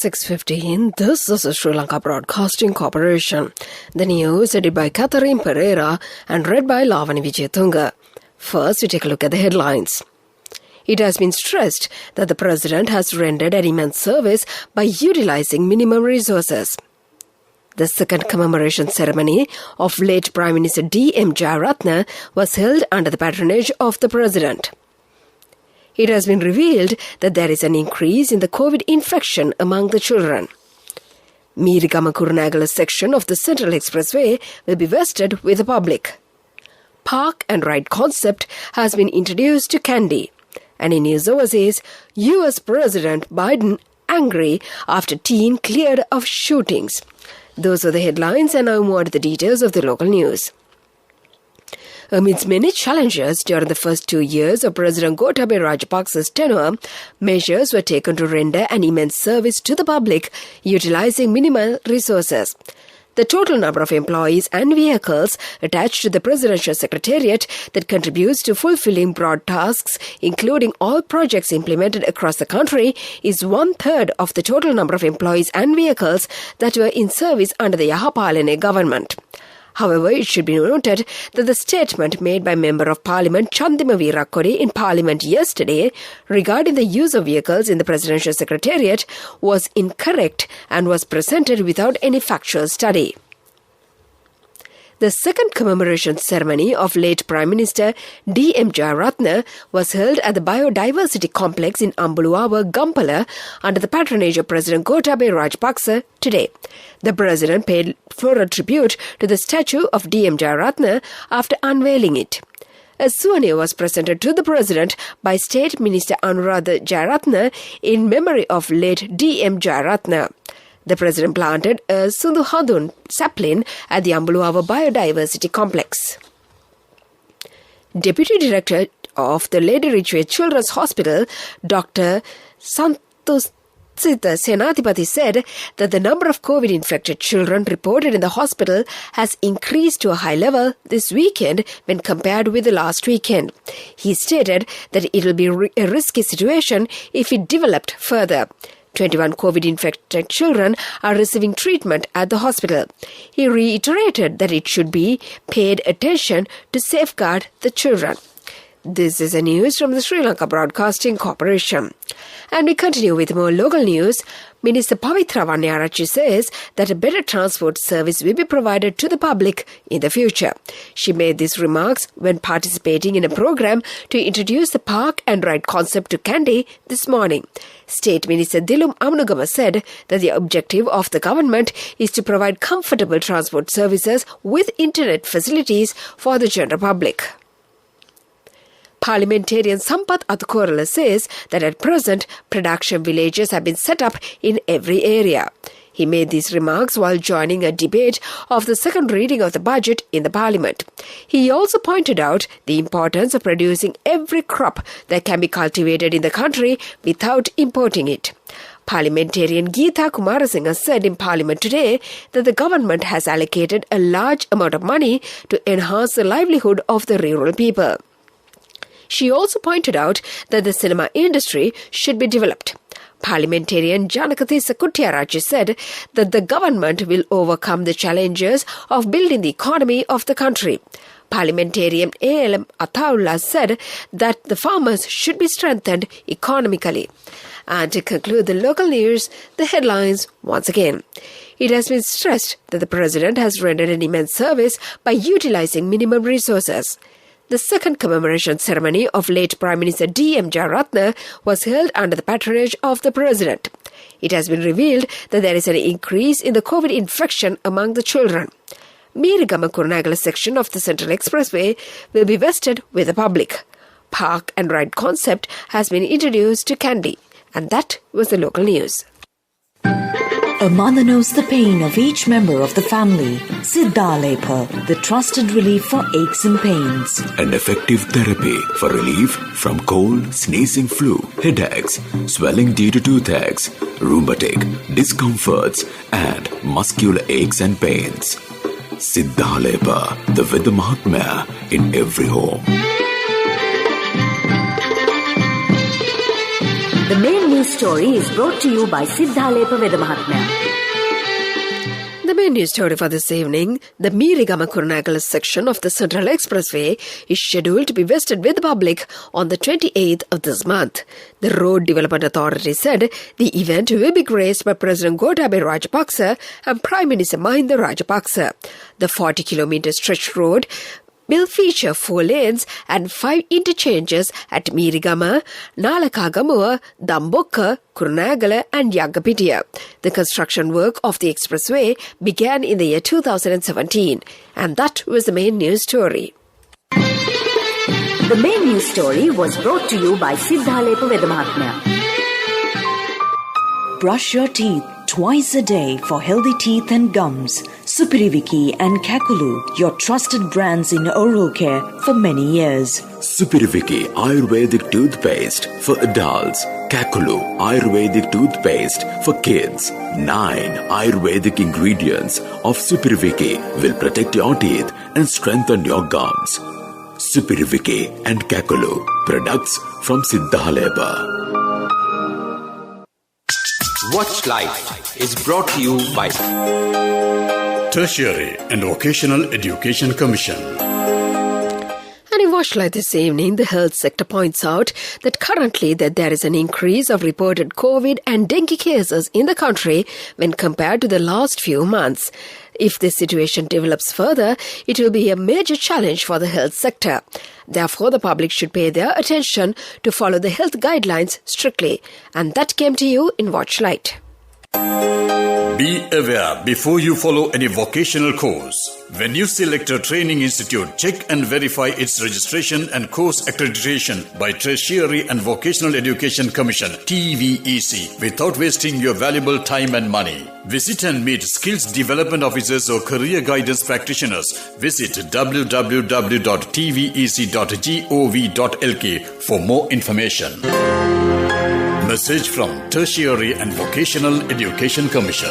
6:15. This is a Sri Lanka Broadcasting Corporation. The news edited by Catherine Pereira and read by Lavani Vijayatunga. First, we take a look at the headlines. It has been stressed that the President has rendered an immense service by utilizing minimum resources. The second commemoration ceremony of late Prime Minister D.M. Jayaratne was held under the patronage of the President. It has been revealed that there is an increase in the COVID infection among the children. Meerigama-Kurunegala section of the Central Expressway will be vested with the public. Park and ride concept has been introduced to Kandy. And in news overseas, US President Biden angry after teen cleared of shootings. Those are the headlines, and now more to the details of the local news. Amidst many challenges during the first 2 years of President Gotabaya Rajapaksa's tenure, measures were taken to render an immense service to the public, utilizing minimal resources. The total number of employees and vehicles attached to the Presidential Secretariat that contributes to fulfilling broad tasks, including all projects implemented across the country, is 1/3 of the total number of employees and vehicles that were in service under the Yahapalane government. However, it should be noted that the statement made by Member of Parliament Chandima Veerakkodi in Parliament yesterday regarding the use of vehicles in the Presidential Secretariat was incorrect and was presented without any factual study. The second commemoration ceremony of late Prime Minister D.M. Jayaratne was held at the Biodiversity Complex in Ambuluwa, Gampala, under the patronage of President Gotabaya Rajapaksa today. The President paid floral tribute to the statue of D.M. Jayaratne after unveiling it. A souvenir was presented to the President by State Minister Anuradha Jayaratne in memory of late D.M. Jayaratne. The President planted a Sundhuhadun sapling at the Ambuluwa Biodiversity Complex. Deputy Director of the Lady Ridgeway Children's Hospital, Dr. Santos Senathipati said that the number of COVID-infected children reported in the hospital has increased to a high level this weekend when compared with the last weekend. He stated that it will be a risky situation if it developed further. 21 COVID-infected children are receiving treatment at the hospital. He reiterated that it should be paid attention to safeguard the children. This is a news from the Sri Lanka Broadcasting Corporation. And we continue with more local news. Minister Pavitra Vanniyarachchi says that a better transport service will be provided to the public in the future. She made these remarks when participating in a program to introduce the park and ride concept to Kandy this morning. State Minister Dilum Amunugama said that the objective of the government is to provide comfortable transport services with internet facilities for the general public. Parliamentarian Sampath Athukorala says that at present, production villages have been set up in every area. He made these remarks while joining a debate of the second reading of the budget in the Parliament. He also pointed out the importance of producing every crop that can be cultivated in the country without importing it. Parliamentarian Geetha Kumarasinghe said in Parliament today that the government has allocated a large amount of money to enhance the livelihood of the rural people. She also pointed out that the cinema industry should be developed. Parliamentarian Janakathissa Kuttiarachchi said that the government will overcome the challenges of building the economy of the country. Parliamentarian A.L.M. Athaullah said that the farmers should be strengthened economically. And to conclude the local news, the headlines once again. It has been stressed that the President has rendered an immense service by utilizing minimum resources. The second commemoration ceremony of late Prime Minister D.M. Jayaratne was held under the patronage of the President. It has been revealed that there is an increase in the COVID infection among the children. Meerigama-Kurunegala section of the Central Expressway will be vested with the public. Park and ride concept has been introduced to Kandy. And that was the local news. A mother knows the pain of each member of the family. Siddhalepa, the trusted relief for aches and pains. An effective therapy for relief from cold, sneezing, flu, headaches, swelling due to toothaches, rheumatic, discomforts, and muscular aches and pains. Siddhalepa, the Vidya Mahatmya in every home. The main news story is brought to you by Siddhalepa Vedamahatmya. The main news story for this evening, the Meerigama-Kurunegala section of the Central Expressway is scheduled to be vested with the public on the 28th of this month. The Road Development Authority said the event will be graced by President Gotabaya Rajapaksa and Prime Minister Mahinda Rajapaksa. The 40-kilometer stretch road will feature 4 lanes and 5 interchanges at Meerigama, Nalakagamuwa, Dambokka, Kurunegala and Yagapitiya. The construction work of the expressway began in the year 2017. And that was the main news story. The main news story was brought to you by Siddhalepa Vedamahatmya. Brush your teeth twice a day for healthy teeth and gums. Supiriviki and Kakulu, your trusted brands in oral care for many years. Supiriviki Ayurvedic toothpaste for adults. Kakulu Ayurvedic toothpaste for kids. 9 Ayurvedic ingredients of Supiriviki will protect your teeth and strengthen your gums. Supiriviki and Kakulu, products from Siddhalepa. Watch Life is brought to you by Tertiary and Vocational Education Commission. And in Watch Life this evening, the health sector points out that currently there is an increase of reported COVID and dengue cases in the country when compared to the last few months. If this situation develops further, it will be a major challenge for the health sector. Therefore, the public should pay their attention to follow the health guidelines strictly. And that came to you in Watchlight. Be aware before you follow any vocational course. When you select a training institute, check and verify its registration and course accreditation by Tertiary and Vocational Education Commission (TVEC) without wasting your valuable time and money. Visit and meet skills development officers or career guidance practitioners. Visit www.tvec.gov.lk for more information. Message from Tertiary and Vocational Education Commission.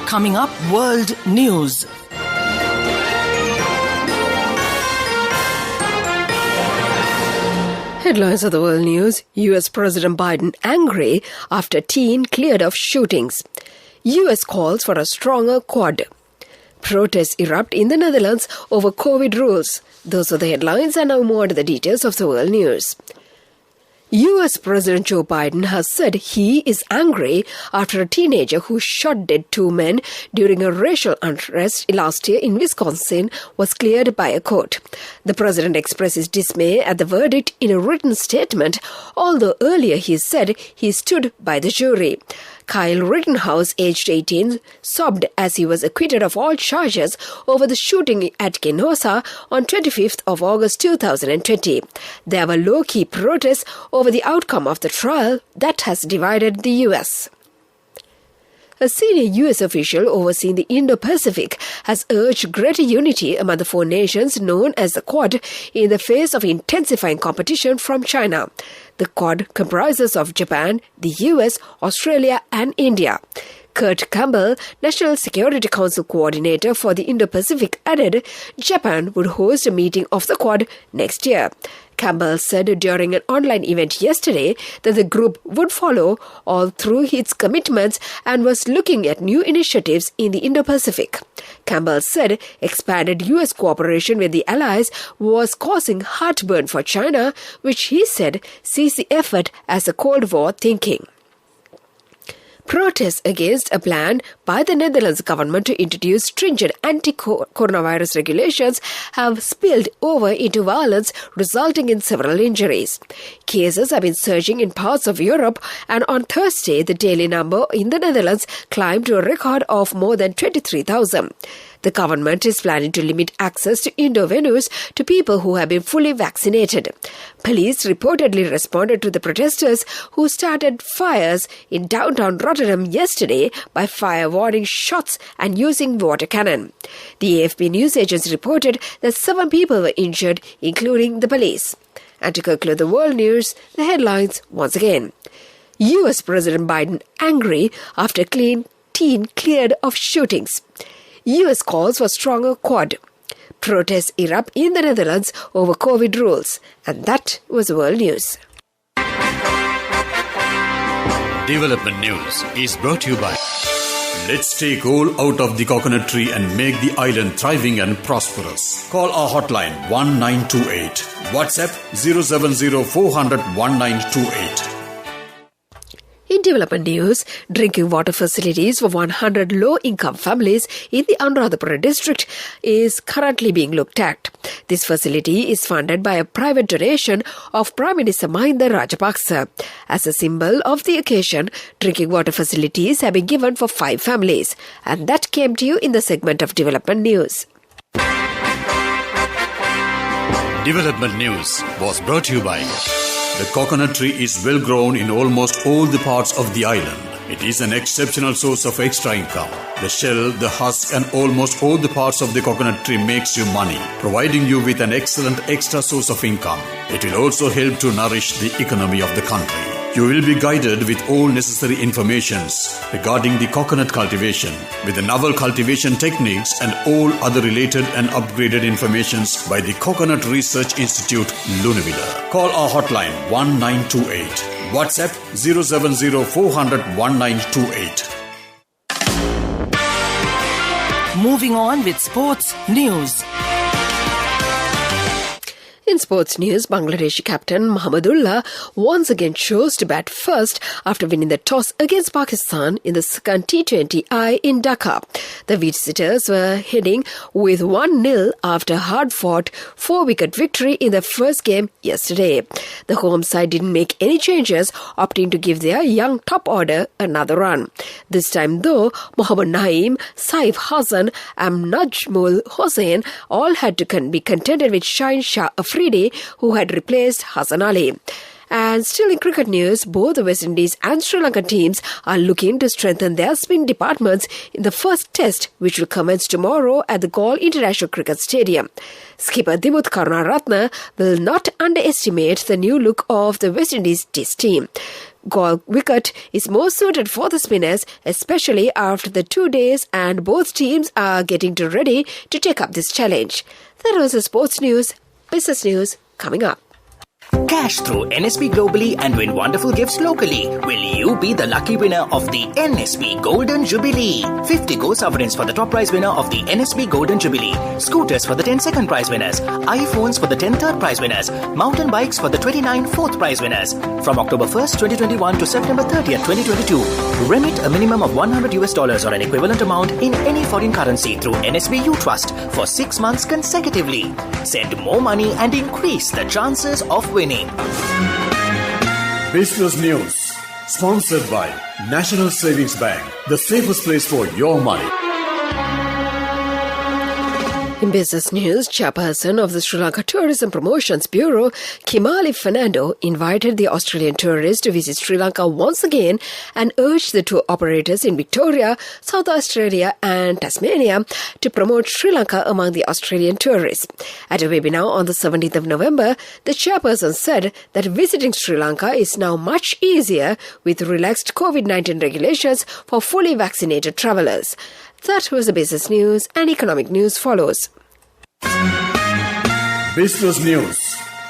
Coming up, World News. Headlines of the world news. US President Biden angry after teen cleared of shootings. US calls for a stronger Quad. Protests erupt in the Netherlands over COVID rules. Those are the headlines, and now more to the details of the world news. US President Joe Biden has said he is angry after a teenager who shot dead 2 men during a racial unrest last year in Wisconsin was cleared by a court. The president expressed his dismay at the verdict in a written statement, although earlier he said he stood by the jury. Kyle Rittenhouse, aged 18, sobbed as he was acquitted of all charges over the shooting at Kenosha on 25th of August 2020. There were low-key protests over the outcome of the trial that has divided the U.S. A senior U.S. official overseeing the Indo-Pacific has urged greater unity among the 4 nations known as the Quad in the face of intensifying competition from China. The Quad comprises of Japan, the US, Australia and India. Kurt Campbell, National Security Council Coordinator for the Indo-Pacific, added Japan would host a meeting of the Quad next year. Campbell said during an online event yesterday that the group would follow all through its commitments and was looking at new initiatives in the Indo-Pacific. Campbell said expanded U.S. cooperation with the allies was causing heartburn for China, which he said sees the effort as a Cold War thinking. Protests against a plan by the Netherlands government to introduce stringent anti-coronavirus regulations have spilled over into violence, resulting in several injuries. Cases have been surging in parts of Europe, and on Thursday, the daily number in the Netherlands climbed to a record of more than 23,000. The government is planning to limit access to indoor venues to people who have been fully vaccinated. Police reportedly responded to the protesters who started fires in downtown Rotterdam yesterday by firing shots and using water cannon. The AFP news agency reported that 7 people were injured, including the police. And to conclude the world news, the headlines once again. US President Biden angry after teen cleared of shootings. US calls for stronger Quad. Protests erupt in the Netherlands over COVID rules. And that was world news. Development News is brought to you by Let's take all out of the coconut tree and make the island thriving and prosperous. Call our hotline 1928. WhatsApp 070 400 1928. In development news, drinking water facilities for 100 low-income families in the Anuradhapura district is currently being looked at. This facility is funded by a private donation of Prime Minister Mahinda Rajapaksa. As a symbol of the occasion, drinking water facilities have been given for 5 families. And that came to you in the segment of development news. Development News was brought to you by the coconut tree is well grown in almost all the parts of the island. It is an exceptional source of extra income. The shell, the husk and almost all the parts of the coconut tree makes you money, providing you with an excellent extra source of income. It will also help to nourish the economy of the country. You will be guided with all necessary informations regarding the coconut cultivation, with the novel cultivation techniques and all other related and upgraded informations by the Coconut Research Institute, Lunavilla. Call our hotline 1928. WhatsApp 070 400 1928. Moving on with sports news. In sports news, Bangladeshi captain Mahmudullah once again chose to bat first after winning the toss against Pakistan in the second T20I in Dhaka. The visitors were heading with 1-0 after a hard-fought 4-wicket victory in the first game yesterday. The home side didn't make any changes, opting to give their young top order another run. This time though, Mohammad Naeem, Saif Hassan and Najmul Hossain all had to be contented with Shaheen Shah Afridi, who had replaced Hassan Ali. And still in cricket news, both the West Indies and Sri Lanka teams are looking to strengthen their spin departments in the first test, which will commence tomorrow at the Galle International Cricket Stadium. Skipper Dimuth Karunaratne will not underestimate the new look of the West Indies Test team. Galle wicket is more suited for the spinners, especially after the 2 days, and both teams are getting ready to take up this challenge. That was the sports news. Business news coming up. Cash through NSB globally and win wonderful gifts locally. Will you be the lucky winner of the NSB Golden Jubilee? 50 Go sovereigns for the top prize winner of the NSB Golden Jubilee. Scooters for the 10 second prize winners. iPhones for the 10 third prize winners. Mountain bikes for the 29 fourth prize winners. From October 1st, 2021 to September 30th, 2022. Remit a minimum of $100 or an equivalent amount in any foreign currency through NSB U Trust for 6 months consecutively. Send more money and increase the chances of winning. Business News, sponsored by National Savings Bank, the safest place for your money. In business news, chairperson of the Sri Lanka Tourism Promotions Bureau, Kimali Fernando, invited the Australian tourists to visit Sri Lanka once again and urged the tour operators in Victoria, South Australia and Tasmania to promote Sri Lanka among the Australian tourists. At a webinar on the 17th of November, the chairperson said that visiting Sri Lanka is now much easier with relaxed COVID-19 regulations for fully vaccinated travellers. That was the business news, and economic news follows. Business News,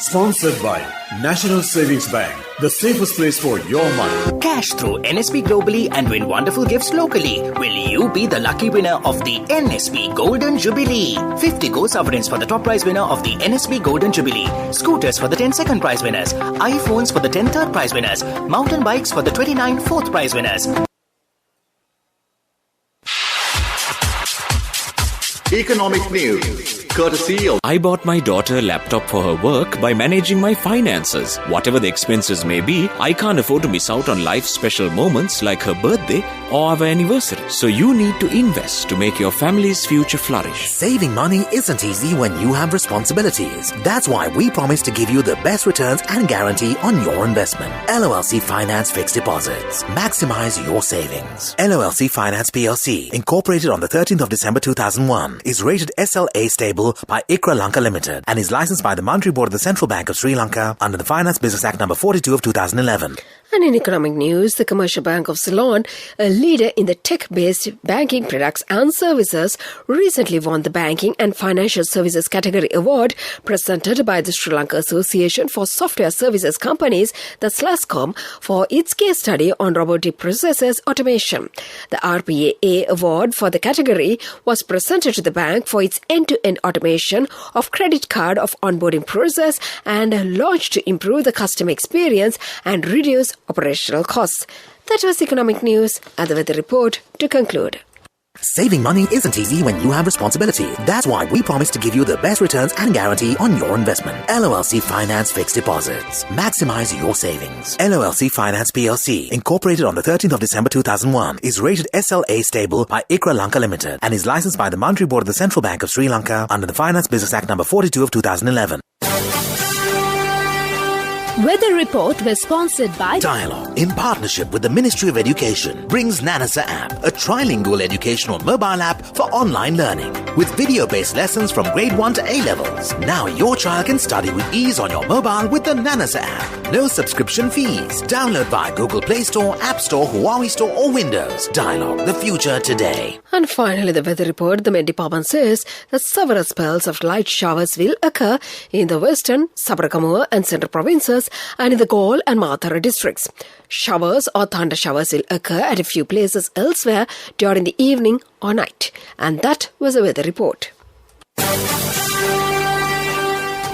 sponsored by National Savings Bank, the safest place for your money. Cash through NSB globally and win wonderful gifts locally. Will you be the lucky winner of the NSB Golden Jubilee? 50 Go sovereigns for the top prize winner of the NSB Golden Jubilee. Scooters for the 10 second prize winners. iPhones for the 10 third prize winners. Mountain bikes for the 29 fourth prize winners. Economic news, courtesy of... I bought my daughter a laptop for her work by managing my finances. Whatever the expenses may be, I can't afford to miss out on life's special moments like her birthday or our anniversary. So you need to invest to make your family's future flourish. Saving money isn't easy when you have responsibilities. That's why we promise to give you the best returns and guarantee on your investment. LOLC Finance Fixed Deposits. Maximize your savings. LOLC Finance PLC, incorporated on the 13th of December 2001, is rated SLA stable by ICRA Lanka Limited and is licensed by the Monetary Board of the Central Bank of Sri Lanka under the Finance Business Act number 42 of 2011. And in economic news, the Commercial Bank of Ceylon, a leader in the tech-based banking products and services, recently won the Banking and Financial Services Category Award presented by the Sri Lanka Association for Software Services Companies, the SLASCOM, for its case study on robotic processes automation. The RPAA award for the category was presented to the bank for its end-to-end automation of credit card of onboarding process and launched to improve the customer experience and reduce operational costs. That was economic news and the weather report to conclude. Saving money isn't easy when you have responsibility. That's why we promise to give you the best returns and guarantee on your investment. LOLC Finance Fixed Deposits. Maximize your savings. LOLC Finance PLC, incorporated on the 13th of December 2001, is rated SLA stable by ICRA Lanka Limited and is licensed by the Monetary Board of the Central Bank of Sri Lanka under the Finance Business Act number 42 of 2011. Weather report was sponsored by Dialogue, in partnership with the Ministry of Education, brings Nanasa app, a trilingual educational mobile app for online learning. With video-based lessons from grade 1 to A-levels. Now your child can study with ease on your mobile with the Nanasa app. No subscription fees. Download via Google Play Store, App Store, Huawei Store or Windows. Dialogue, the future today. And finally, the weather report. The Met Department says that several spells of light showers will occur in the western, Sabarakamuwa and central provinces and in the Galle and Mathura districts. Showers or thunder showers will occur at a few places elsewhere during the evening or night. And that was a weather report.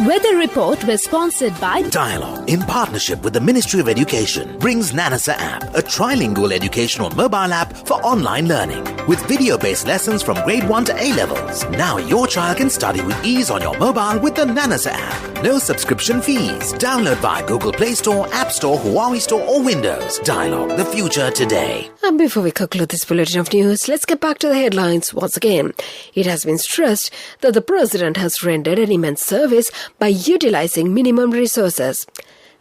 Weather report was sponsored by Dialogue, in partnership with the Ministry of Education, brings Nanasa app, a trilingual educational mobile app for online learning. With video-based lessons from grade 1 to A-levels. Now your child can study with ease on your mobile with the Nanasa app. No subscription fees. Download via Google Play Store, App Store, Huawei Store or Windows. Dialogue, the future today. And before we conclude this bulletin of news, let's get back to the headlines once again. It has been stressed that the President has rendered an immense service by utilizing minimum resources.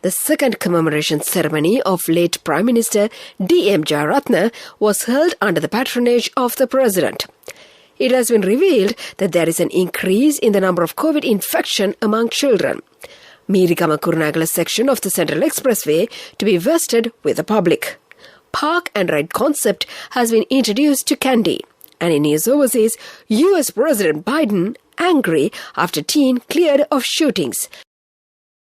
The second commemoration ceremony of late Prime Minister D.M. Jayaratne was held under the patronage of the President. It has been revealed that there is an increase in the number of COVID infection among children. Mirigama-Kurunagala section of the Central Expressway to be vested with the public. Park and ride concept has been introduced to Kandy. And in news overseas, US President Biden angry after teen cleared of shootings.